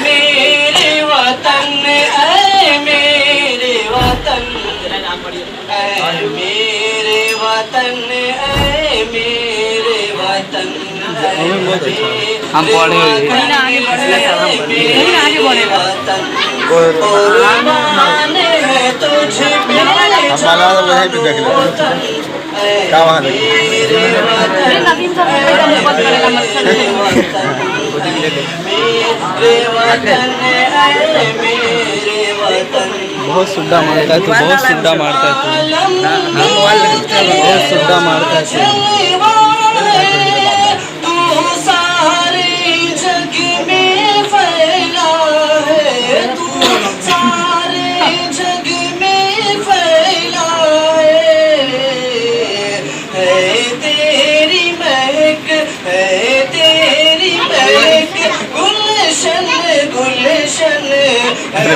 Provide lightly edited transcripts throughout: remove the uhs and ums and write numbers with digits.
मेरे वतन, मेरे वतन, मेरे वतन, मेरे वतन। हम पढ़े आगे बढ़े क्या वहाँ बहुत सुड्डा मारता है तू, बहुत सुड्डा मारता है तू, बहुत सुड्डा मारता है तू।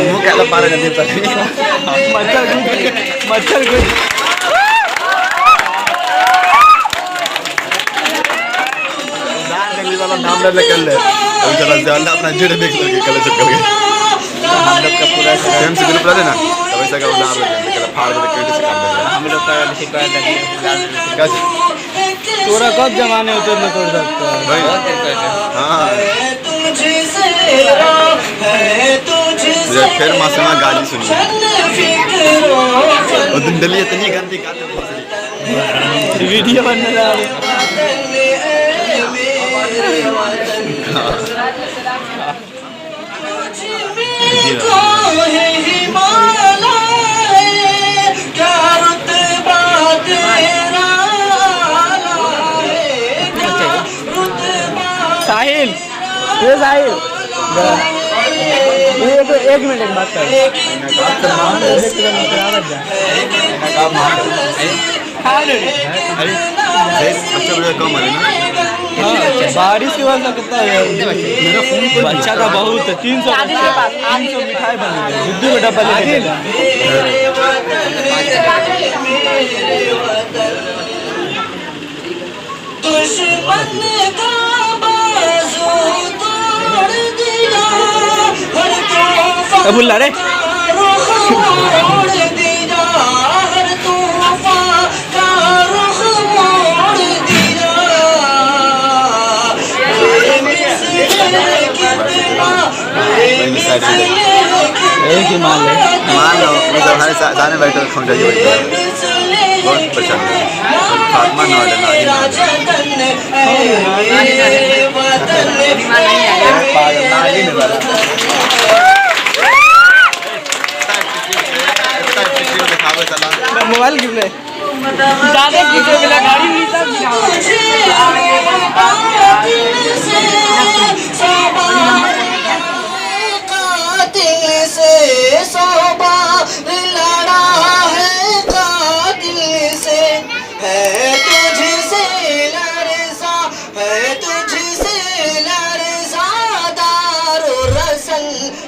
मुँह क्या पारा जल्दी मच्छर कुछ नाम ले कर ले अभी चला जाना अपना जेड़ देख करके कल चुप करके हम लोग का पूरा टाइम से ग्रुप रहते ना तब ऐसा का नाम ले कल फाड़ दे कैसे से काम दे हम लोग का शिकायत लगी कैसे तोरा कब जमाने उतरने तोड़ सकता है भाई हां फिर मासूमा गाली सुनी और दिन डली इतनी गंदी गाली वीडियो बनने जा रही साहिल, ये साहिल ये तो एक मिनट बात कर बारिश की वजह से कितना मेरा फोन बच्चा का बहुत 300 मिठाई बन गई बुद्धू का डब्बा लेके बुल्ला रे एक ही मान लो मतलब हमारे सामने बैठे खौंजा जी बैठे बहुत पसंद है फातिमा ना वाला मोबाइल गिर ले ज्यादा वीडियो मिला गाड़ी नहीं था सोबा लड़ा है कातिल से है तुझसे लरसा है तुझसे लरसा दारो रसन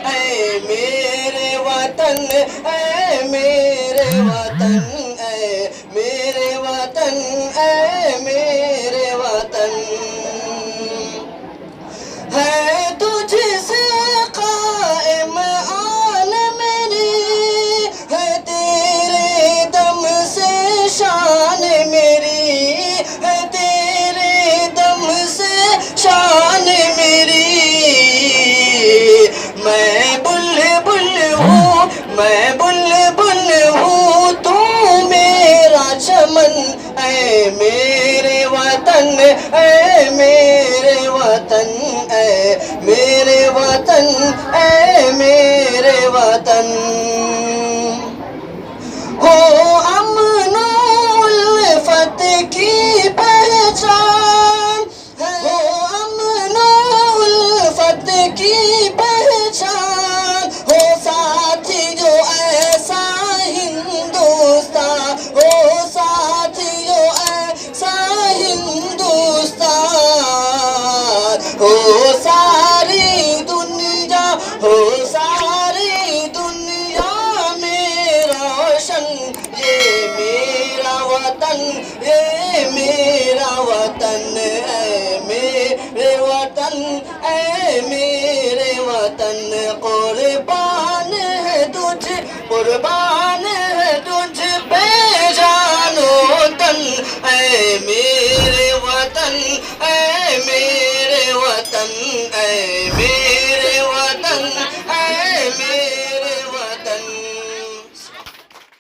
है मेरे वतन है मेरे वतन है मेरे वतन है मेरे वतन है तुझसे कायम शान मेरी है तेरे दम से शान मेरी मैं बुलबुल हूँ मैं बुलबुल हूँ तू मेरा चमन ऐ मेरे वतन ऐ मेरे वतन ऐ मेरे वतन ऐ मेरे वतन हो की पहचान हो अमन उल्फत की पहचान हो साथी जो ऐसा हिंदुस्तान हो साथी जो ऐसा हिंदुस्तान हो सारी दुनिया हो सारी दुनिया में रोशन ये मेरा वतन ये मेरा वतन है मेरे वतन है मेरे कुर्बान है तुझ पे जानो तन, ऐ मेरे वतन, ऐ